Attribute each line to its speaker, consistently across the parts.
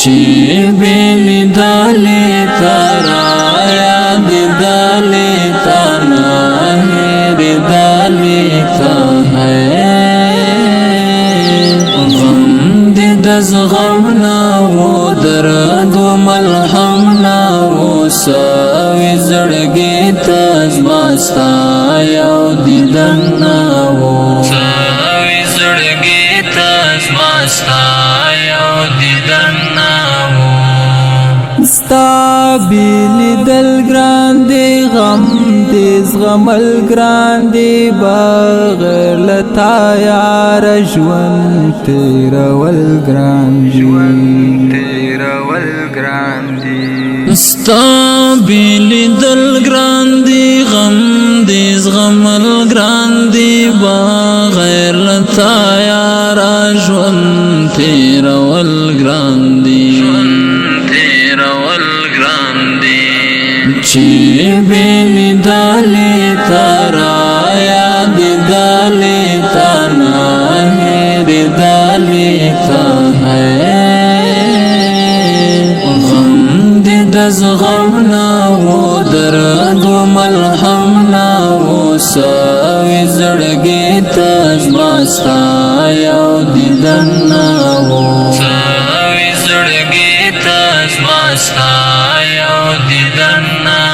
Speaker 1: چی بیلی دالی تارا یاد دالی تانا هیر دالی تا ہے غم دی دز غمنا و درد و ملحمنا و ساوی زڑگی تازماستا یو دیدنا و ساوی زڑگی تازماستا یو دیدنا و
Speaker 2: ستا بیلی دل گران دی غم دی زغمل گران دی بغیر لتا یار ژوند تیرول گران دی
Speaker 1: ستا بیلی دل گران دی غم دی زغمل گران دی بغیر لتا یارا ژوند تیرول گران دی چی بیلی دالی تارا یاد دالی تانا هیر دالی تا ہے غم دی دز غمنا و درد و ملحمنا و ساوی زڑگی تازماستا یو دیدنا و ساوی زڑگی تازماستا یو دیدنا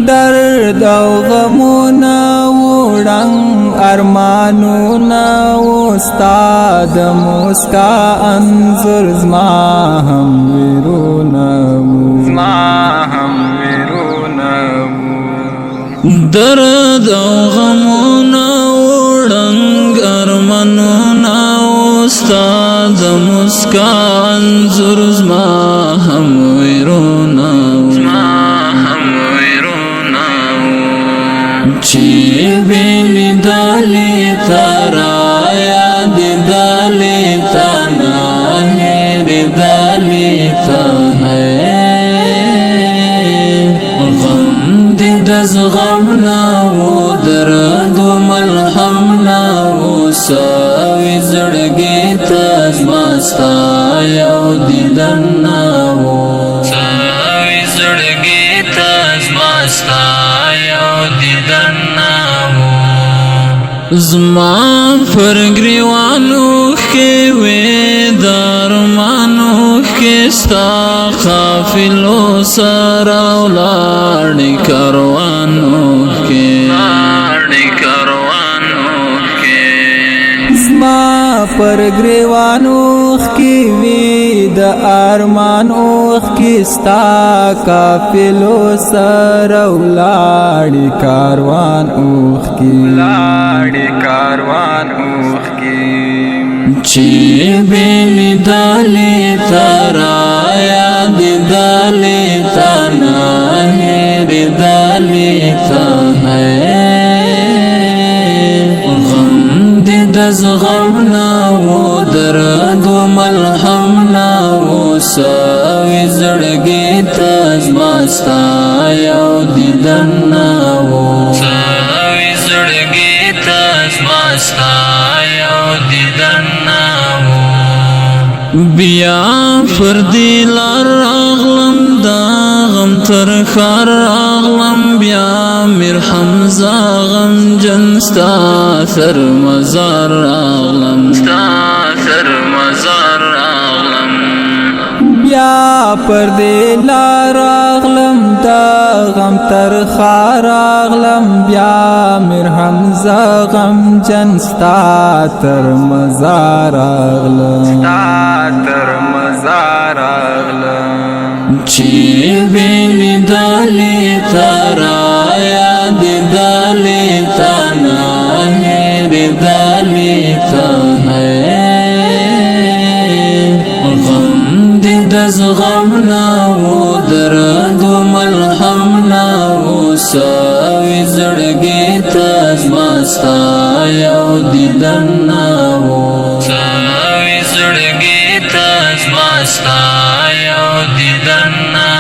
Speaker 2: درد او غمونا وړنګ ارمانونا و ستا د مسکا انظر زما هم ویرونا
Speaker 1: درد او غمونا وړنګ ارمانونا و ستا د مسکا انظر زما هم ویرونا چی بیلی دالی تارا یاد دالی تانا هیر دالی تا ہے غم دی دز غمنا و درد و ملحمنا و ساوی زڑگی تازماستا یو دیدنا و ساوی زڑگی تازماستا یو دیدنا زما پر گریوانو کے ویدارمانو کے ستا قافلو سراو لاڑی کاروانو کے
Speaker 2: زما پر گریوانو کی وی د ارمانو کی ستا قافلو سر ولاړی کاروان اوخ کی
Speaker 1: چی بیلی دالی تارا یاد دالی تانا هیر دالی تا ہے غم دی دز غمنا و درد و ملحمنا و ساوی زڑگی تازماستا یو دیدنا و ساوی زڑگی تازماستا یو دیدنا بیا فردی لار راغلم دا غم تر خار راغلم بیا میر حمزه غم جنستا سر مزار راغلم
Speaker 2: بیا پر دی لار راغلم دا غم تر خار راغلم بیا میر حمزه غم جن ستا تر مزار راغلم
Speaker 1: چی بیلی دالی تارا یاد دالی تانا هیر دالی تا ہے غم دی دز غمنا و درد و ملحمنا و ساوی زڑگی تازماستا یو دیدنا و ساوی زڑگی تازماستا یو دیدنا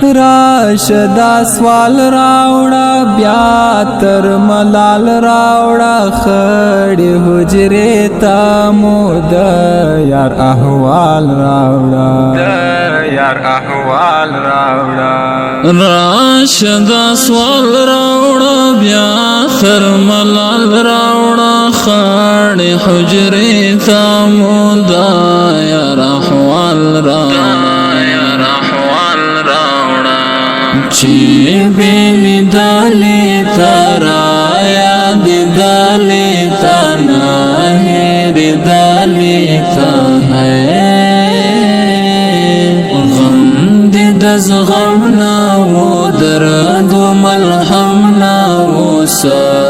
Speaker 1: و
Speaker 2: راشدا سوال راوړه بیا تر ملال راوړه خړې حجرې ته مو د یار احوال راوړه
Speaker 1: راشدا سوال راوړه بیا تر ملال راوړه خړې حجرې ته مو د یار احوال راوړه چی بینی دالی تارا یاد دالی تاناہیر دالی تاناہیر غم دی دز غم ناو درد و ملحم ناو سا